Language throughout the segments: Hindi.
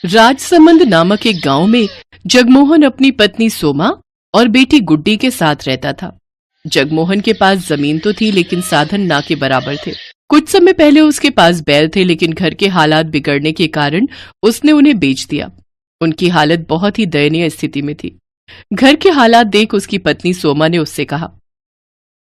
राजसमंद नामक एक गांव में जगमोहन अपनी पत्नी सोमा और बेटी गुड्डी के साथ रहता था। जगमोहन के पास जमीन तो थी, लेकिन साधन ना के बराबर थे। कुछ समय पहले उसके पास बैल थे, लेकिन घर के हालात बिगड़ने के कारण उसने उन्हें बेच दिया। उनकी हालत बहुत ही दयनीय स्थिति में थी। घर के हालात देख उसकी पत्नी सोमा ने उससे कहा,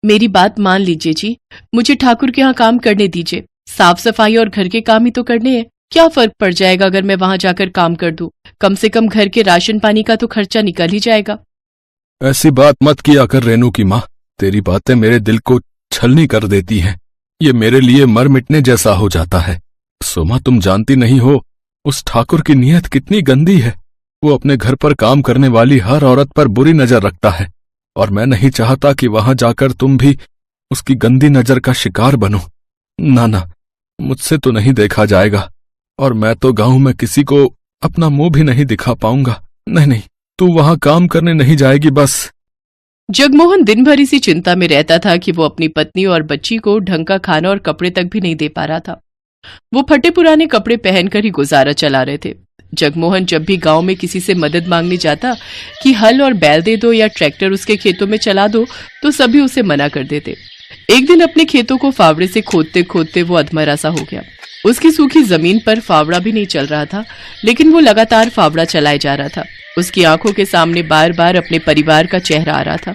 मेरी बात मान लीजिए जी, मुझे ठाकुर के यहाँ काम करने दीजिए। साफ सफाई और घर के काम ही तो करने हैं। क्या फर्क पड़ जाएगा अगर मैं वहां जाकर काम कर दूं? कम से कम घर के राशन पानी का तो खर्चा निकल ही जाएगा। ऐसी बात मत किया कर रेनू की माँ, तेरी बातें मेरे दिल को छलनी कर देती हैं। ये मेरे लिए मर मिटने जैसा हो जाता है। सोमा, तुम जानती नहीं हो उस ठाकुर की नीयत कितनी गंदी है। वो अपने घर पर काम करने वाली हर औरत पर बुरी नजर रखता है, और मैं नहीं चाहता कि वहां जाकर तुम भी उसकी गंदी नजर का शिकार बनो। ना ना, मुझसे तो नहीं देखा जाएगा, और मैं तो गांव में किसी को अपना मुंह भी नहीं दिखा पाऊंगा। नहीं नहीं, तू वहां काम करने नहीं जाएगी बस। जगमोहन दिन भर इसी चिंता में रहता था कि वो अपनी पत्नी और बच्ची को ढंग का खाना और कपड़े तक भी नहीं दे पा रहा था। वो फटे पुराने कपड़े पहनकर ही गुजारा चला रहे थे। जगमोहन जब भी गांव में किसी से मदद मांगने जाता कि हल और बैल दे दो या ट्रैक्टर उसके खेतों में चला दो, तो सभी उसे मना कर देते। एक दिन अपने खेतों को फावड़े से खोदते खोदते वो अधमरा सा हो गया। उसकी सूखी जमीन पर फावड़ा भी नहीं चल रहा था, लेकिन वो लगातार फावड़ा चलाए जा रहा था। उसकी आंखों के सामने बार बार अपने परिवार का चेहरा आ रहा था।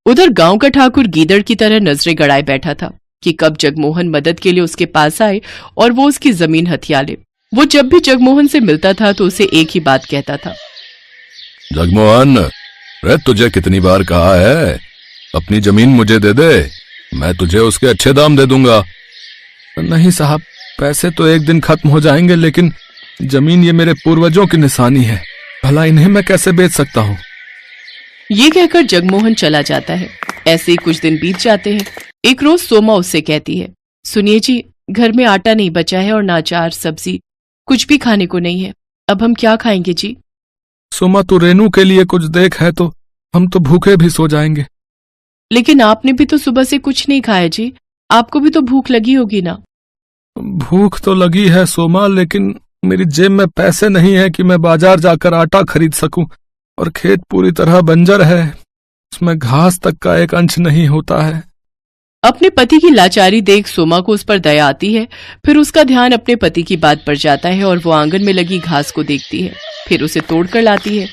उधर गांव का ठाकुर गीदड़ की तरह नजरें गड़ाए बैठा था कि कब जगमोहन मदद के लिए उसके पास आए और वो उसकी जमीन हथिया ले। वो जब भी जगमोहन से मिलता था तो उसे एक ही बात कहता था, जगमोहन, रे तुझे कितनी बार कहा है अपनी जमीन मुझे दे दे, मैं तुझे उसके अच्छे दाम दे दूंगा। नहीं साहब, पैसे तो एक दिन खत्म हो जाएंगे, लेकिन जमीन ये मेरे पूर्वजों की निशानी है, भला इन्हें मैं कैसे बेच सकता हूँ। ये कहकर जगमोहन चला जाता है। ऐसे ही कुछ दिन बीत जाते हैं। एक रोज सोमा उससे कहती है, सुनिए जी, घर में आटा नहीं बचा है और ना अचार सब्जी कुछ भी खाने को नहीं है। अब हम क्या खाएंगे जी? सोमा, तू रेनू के लिए कुछ देख है तो हम तो भूखे भी सो जाएंगे। लेकिन आपने भी तो सुबह से कुछ नहीं खाया जी, आपको भी तो भूख लगी होगी ना। भूख तो लगी है सोमा, लेकिन मेरी जेब में पैसे नहीं है कि मैं बाजार जाकर आटा खरीद सकूं, और खेत पूरी तरह बंजर है, उसमें घास तक का एक अंश नहीं होता है। अपने पति की लाचारी देख सोमा को उस पर दया आती है। फिर उसका ध्यान अपने पति की बात पर जाता है और वो आंगन में लगी घास को देखती है। फिर उसे तोड़कर लाती है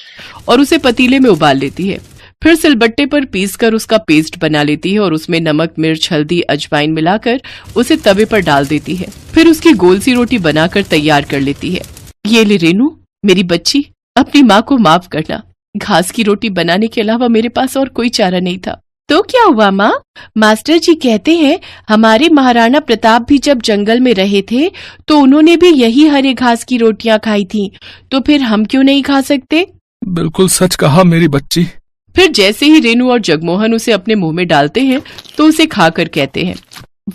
और उसे पतीले में उबाल लेती है। फिर सिलबट्टे पर पीसकर उसका पेस्ट बना लेती है और उसमें नमक, मिर्च, हल्दी, अजवाइन मिलाकर उसे तवे पर डाल देती है। फिर उसकी गोल सी रोटी बनाकर तैयार कर लेती है। ये ले रेनू, मेरी बच्ची, अपनी माँ को माफ करना। घास की रोटी बनाने के अलावा मेरे पास और कोई चारा नहीं था। तो क्या हुआ माँ? मास्टर जी कहते हैं हमारे महाराणा प्रताप भी जब जंगल में रहे थे तो उन्होंने भी यही हरे घास की रोटियां खाई थी, तो फिर हम क्यों नहीं खा सकते? बिल्कुल सच कहा मेरी बच्ची। फिर जैसे ही रेनू और जगमोहन उसे अपने मुंह में डालते हैं तो उसे खाकर कहते हैं,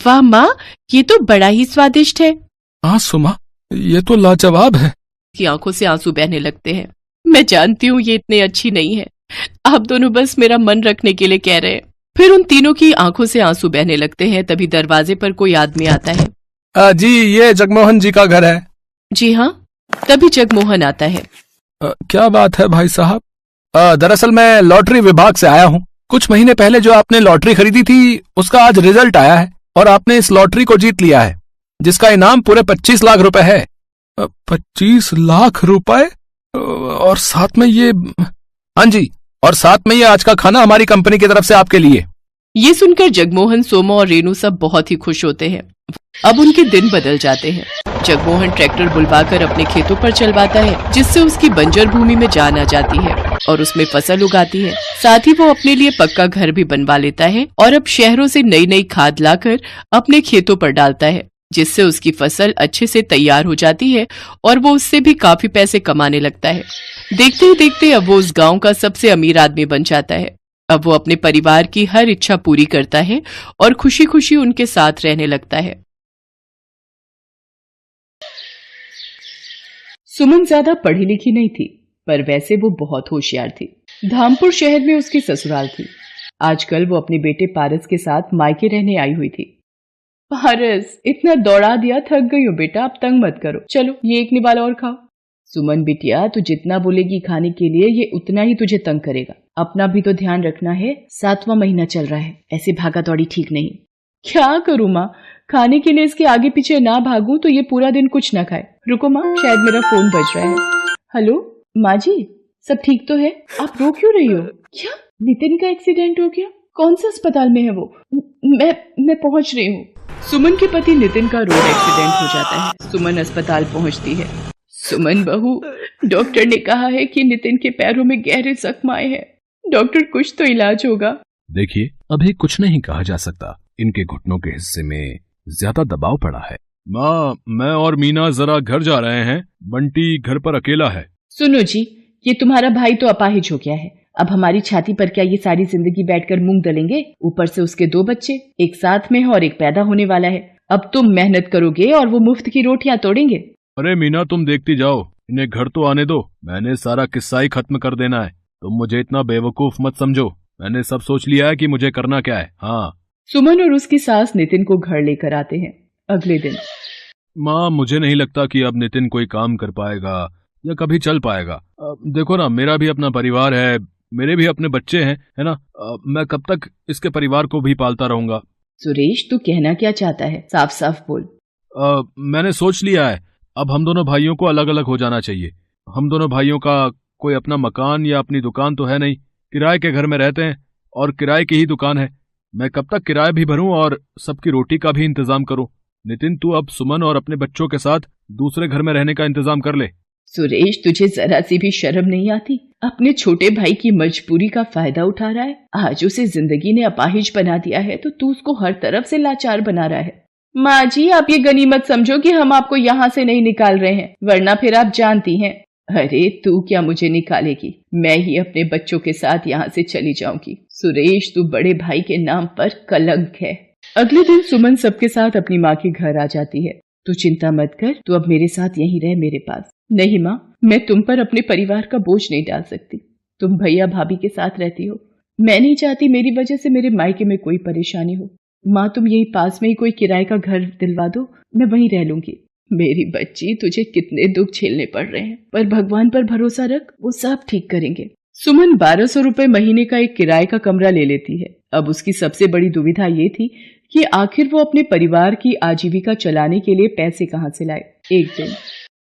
वाह माँ, ये तो बड़ा ही स्वादिष्ट है। हाँ सुमा, ये तो लाजवाब है। की आंखों से आंसू बहने लगते हैं। मैं जानती हूँ ये इतनी अच्छी नहीं है, आप दोनों बस मेरा मन रखने के लिए कह रहे हैं। फिर उन तीनों की आंखों से आंसू बहने लगते हैं। तभी दरवाजे पर कोई आदमी आता है। जी, ये जगमोहन जी का घर है। जी हाँ। तभी जगमोहन आता है। क्या बात है भाई साहब? दरअसल मैं लॉटरी विभाग से आया हूँ। कुछ महीने पहले जो आपने लॉटरी खरीदी थी उसका आज रिजल्ट आया है और आपने इस लॉटरी को जीत लिया है, जिसका इनाम पूरे 25 लाख रुपए है। 25 लाख रुपए? और साथ में ये, हाँ जी, और साथ में ये आज का खाना हमारी कंपनी की तरफ से आपके लिए। ये सुनकर जगमोहन, सोमा और रेनू सब बहुत ही खुश होते हैं। अब उनके दिन बदल जाते हैं। जगमोहन ट्रैक्टर बुलवाकर अपने खेतों पर चलवाता है, जिससे उसकी बंजर भूमि में जान आ जाती है और उसमें फसल उगाती है। साथ ही वो अपने लिए पक्का घर भी बनवा लेता है और अब शहरों से नई नई खाद लाकर अपने खेतों पर डालता है, जिससे उसकी फसल अच्छे से तैयार हो जाती है और वो उससे भी काफी पैसे कमाने लगता है। देखते ही देखते अब वो उस गांव का सबसे अमीर आदमी बन जाता है। अब वो अपने परिवार की हर इच्छा पूरी करता है और खुशी खुशी उनके साथ रहने लगता है। सुमन ज्यादा पढ़ी लिखी नहीं थी, पर वैसे वो बहुत होशियार थी। धामपुर शहर में उसकी ससुराल थी। आजकल वो अपने बेटे पारस के साथ मायके रहने आई हुई थी। पारस, इतना दौड़ा दिया, थक गई हो बेटा, अब तंग मत करो, चलो ये एक निवाला और खाओ। सुमन बिटिया, तू जितना बोलेगी खाने के लिए ये उतना ही तुझे तंग करेगा। अपना भी तो ध्यान रखना है, 7वां महीना चल रहा है, ऐसे भागा दौड़ी ठीक नहीं। क्या करूँ माँ, खाने के लिए इसके आगे पीछे ना भागूं तो ये पूरा दिन कुछ ना खाए। रुको माँ, शायद मेरा फोन बज रहा है। हेलो माँ जी, सब ठीक तो है? आप रो क्यों रही हो? क्या नितिन का एक्सीडेंट हो गया? कौन से अस्पताल में है वो? मैं पहुंच रही हूँ। सुमन के पति नितिन का रोड एक्सीडेंट हो जाता है। सुमन अस्पताल पहुंचती है। सुमन बहू, डॉक्टर ने कहा है कि नितिन के पैरों में गहरे जख्म आए हैं। डॉक्टर, कुछ तो इलाज होगा। देखिए, अभी कुछ नहीं कहा जा सकता, इनके घुटनों के हिस्से में ज्यादा दबाव पड़ा है। माँ, मैं और मीना जरा घर जा रहे हैं, बंटी घर पर अकेला है। सुनो जी, ये तुम्हारा भाई तो अपाहिज हो गया है। अब हमारी छाती पर क्या ये सारी जिंदगी बैठकर मूंग दलेंगे? ऊपर से उसके 2 बच्चे, एक साथ में है और एक पैदा होने वाला है। अब तुम मेहनत करोगे और वो मुफ्त की रोटियां तोड़ेंगे। अरे मीना, तुम देखती जाओ, इन्हें घर तो आने दो। मैंने सारा किस्सा ही खत्म कर देना है। तुम मुझे इतना बेवकूफ मत समझो, मैंने सब सोच लिया है कि मुझे करना क्या है। हाँ। सुमन और उसकी सास नितिन को घर लेकर आते हैं। अगले दिन, माँ, मुझे नहीं लगता कि अब नितिन कोई काम कर पाएगा या कभी चल पाएगा। देखो ना, मेरा भी अपना परिवार है, मेरे भी अपने बच्चे हैं, है ना। मैं कब तक इसके परिवार को भी पालता रहूंगा। सुरेश, तू कहना क्या चाहता है? साफ साफ बोल। मैंने सोच लिया है, अब हम दोनों भाइयों को अलग अलग हो जाना चाहिए। हम दोनों भाइयों का कोई अपना मकान या अपनी दुकान तो है नहीं, किराए के घर में रहते हैं और किराए की ही दुकान है। मैं कब तक किराया भी भरूं और सबकी रोटी का भी इंतजाम करूं। नितिन, तू अब सुमन और अपने बच्चों के साथ दूसरे घर में रहने का इंतजाम कर ले। सुरेश, तुझे जरा सी भी शर्म नहीं आती? अपने छोटे भाई की मजबूरी का फायदा उठा रहा है। आज उसे जिंदगी ने अपाहिज बना दिया है तो तू उसको हर तरफ से लाचार बना रहा है। माँ जी, आप ये गनीमत समझो कि हम आपको यहाँ से नहीं निकाल रहे हैं, वरना फिर आप जानती हैं। अरे तू क्या मुझे निकालेगी? मैं ही अपने बच्चों के साथ यहाँ से चली जाऊंगी। सुरेश, तू बड़े भाई के नाम पर कलंक है। अगले दिन सुमन सबके साथ अपनी माँ के घर आ जाती है। तू चिंता मत कर, तू अब मेरे साथ यहीं रह मेरे पास। नहीं माँ, मैं तुम पर अपने परिवार का बोझ नहीं डाल सकती। तुम भैया भाभी के साथ रहती हो, मैं नहीं चाहती मेरी वजह से मेरे मायके में कोई परेशानी हो। माँ, तुम यही पास में ही कोई किराए का घर दिलवा दो, मैं वहीं रह लूंगी। मेरी बच्ची, तुझे कितने दुख झेलने पड़ रहे हैं, पर भगवान पर भरोसा रख, वो सब ठीक करेंगे। सुमन 1200 रुपए महीने का एक किराए का कमरा ले लेती है। अब उसकी सबसे बड़ी दुविधा ये थी कि आखिर वो अपने परिवार की आजीविका चलाने के लिए पैसे कहाँ से लाए। एक दिन,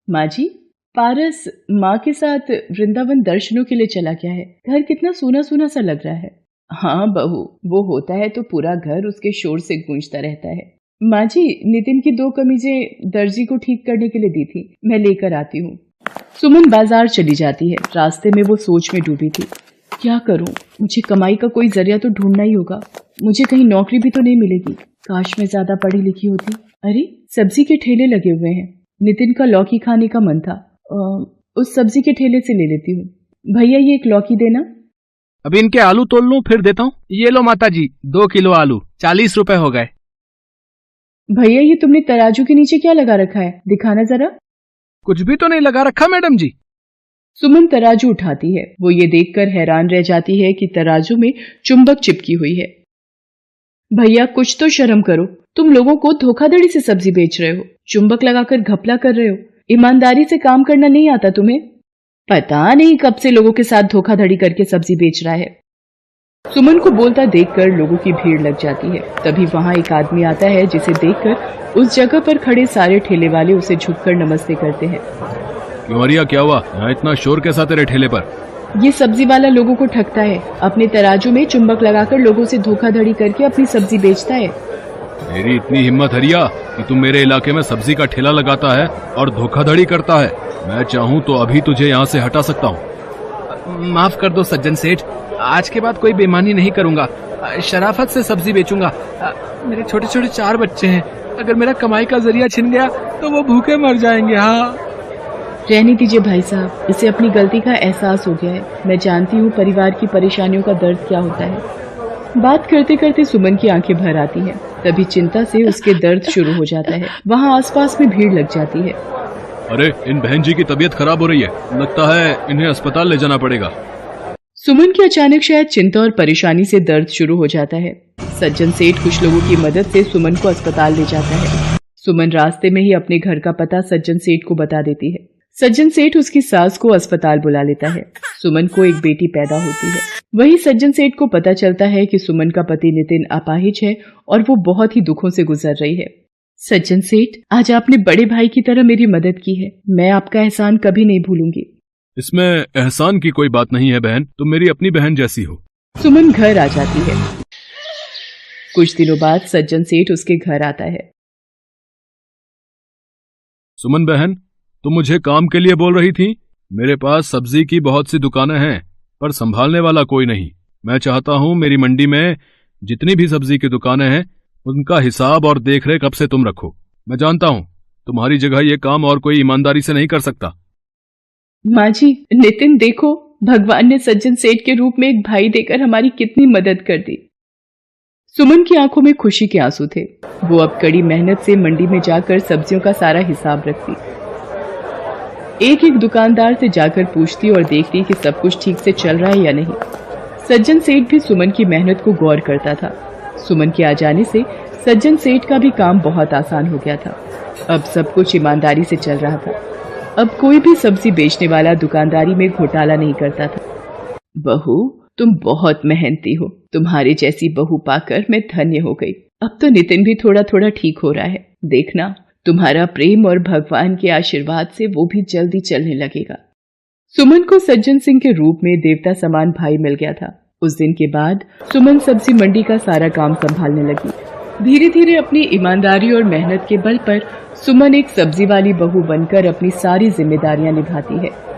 माँ जी, पारस माँ के साथ वृंदावन दर्शनों के लिए चला गया है। घर कितना सूना सूना सा लग रहा है। हाँ बहू, वो होता है तो पूरा घर उसके शोर से गूंजता रहता है। माँ जी, नितिन की 2 कमीजें दर्जी को ठीक करने के लिए दी थी, मैं लेकर आती हूँ। सुमन बाजार चली जाती है। रास्ते में वो सोच में डूबी थी, क्या करूं? मुझे कमाई का कोई जरिया तो ढूंढना ही होगा। मुझे कहीं नौकरी भी तो नहीं मिलेगी। काश मैं ज्यादा पढ़ी लिखी होती। अरे, सब्जी के ठेले लगे हुए हैं। नितिन का लौकी खाने का मन था, उस सब्जी के ठेले से ले लेती हूँ। भैया, ये एक लौकी देना। अभी इनके आलू तोल लूं फिर देता हूँ। ये लो माता जी, 2 किलो आलू, 40 रुपए हो गए। भैया, ये तुमने तराजू के नीचे क्या लगा रखा है? दिखाना जरा। कुछ भी तो नहीं लगा रखा मैडम जी। सुमन तराजू उठाती है। वो ये देखकर हैरान रह जाती है कि तराजू में चुंबक चिपकी हुई है। भैया, कुछ तो शर्म करो, तुम लोगों को धोखाधड़ी से सब्जी बेच रहे हो, चुंबक लगाकर घपला कर रहे हो। ईमानदारी से काम करना नहीं आता तुम्हें? पता नहीं कब से लोगों के साथ धोखाधड़ी करके सब्जी बेच रहा है। सुमन को बोलता देखकर लोगों की भीड़ लग जाती है। तभी वहां एक आदमी आता है जिसे देखकर उस जगह पर खड़े सारे ठेले वाले उसे झुककर नमस्ते करते हैं। क्यों अरिया, क्या हुआ? यहाँ इतना शोर कैसा तेरे ठेले पर? ये सब्जी वाला लोगों को ठगता है, अपने तराजू में चुंबक लगाकर लोगों से धोखाधड़ी करके अपनी सब्जी बेचता है। मेरी इतनी हिम्मत हरिया कि तुम मेरे इलाके में सब्जी का ठेला लगाता है और धोखाधड़ी करता है। मैं चाहूँ तो अभी तुझे यहाँ से हटा सकता हूँ। माफ कर दो सज्जन सेठ, आज के बाद कोई बेईमानी नहीं करूंगा। शराफत से सब्जी बेचूंगा। मेरे छोटे छोटे 4 बच्चे हैं, अगर मेरा कमाई का जरिया छिन गया तो वो भूखे मर जाएंगे। हाँ, रहने दीजिए भाई साहब, इसे अपनी गलती का एहसास हो गया है। मैं जानती हूँ परिवार की परेशानियों का दर्द क्या होता है। बात करते करते सुमन की आंखें भर आती हैं। तभी चिंता से उसके दर्द शुरू हो जाता है। वहाँ आसपास में भीड़ लग जाती है। अरे, इन बहन जी की तबीयत खराब हो रही है, लगता है इन्हें अस्पताल ले जाना पड़ेगा। सुमन की अचानक शायद चिंता और परेशानी से दर्द शुरू हो जाता है। सज्जन सेठ कुछ लोगों की मदद से सुमन को अस्पताल ले जाता है। सुमन रास्ते में ही अपने घर का पता सज्जन सेठ को बता देती है। सज्जन सेठ उसकी सास को अस्पताल बुला लेता है। सुमन को एक बेटी पैदा होती है। वही सज्जन सेठ को पता चलता है कि सुमन का पति नितिन अपाहिज है और वो बहुत ही दुखों से गुजर रही है। सज्जन सेठ, आज आपने बड़े भाई की तरह मेरी मदद की है। मैं आपका एहसान कभी नहीं भूलूंगी। इसमें एहसान की कोई बात नहीं है बहन, तुम मेरी अपनी बहन जैसी हो। सुमन घर आ जाती है। कुछ दिनों बाद सज्जन सेठ उसके घर आता है। सुमन बहन, तुम मुझे काम के लिए बोल रही थी? मेरे पास सब्जी की बहुत सी दुकानें हैं, पर संभालने वाला कोई नहीं। मैं चाहता हूं मेरी मंडी में जितनी भी सब्जी की दुकानें हैं उनका हिसाब और देखरेख अब से तुम रखो। मैं जानता हूं तुम्हारी जगह ये काम और कोई ईमानदारी से नहीं कर सकता। माँ जी, नितिन देखो, भगवान ने सज्जन सेठ के रूप में एक भाई देकर हमारी कितनी मदद कर दी। सुमन की आंखों में खुशी के आंसू थे। वो अब कड़ी मेहनत से मंडी में जाकर सब्जियों का सारा हिसाब रखती। एक एक दुकानदार से जाकर पूछती और देखती कि सब कुछ ठीक से चल रहा है या नहीं। सज्जन सेठ भी सुमन की मेहनत को गौर करता था। सुमन के आ जाने से सज्जन सेठ का भी काम बहुत आसान हो गया था। अब सब कुछ ईमानदारी से चल रहा था। अब कोई भी सब्जी बेचने वाला दुकानदारी में घोटाला नहीं करता था। बहू, तुम बहुत मेहनती हो। तुम्हारी जैसी बहू पाकर मैं धन्य हो गई। अब तो नितिन भी थोड़ा थोड़ा ठीक हो रहा है। देखना, तुम्हारा प्रेम और भगवान के आशीर्वाद से वो भी जल्दी चलने लगेगा। सुमन को सज्जन सिंह के रूप में देवता समान भाई मिल गया था। उस दिन के बाद सुमन सब्जी मंडी का सारा काम संभालने लगी। धीरे धीरे अपनी ईमानदारी और मेहनत के बल पर सुमन एक सब्जी वाली बहू बनकर अपनी सारी जिम्मेदारियां निभाती है।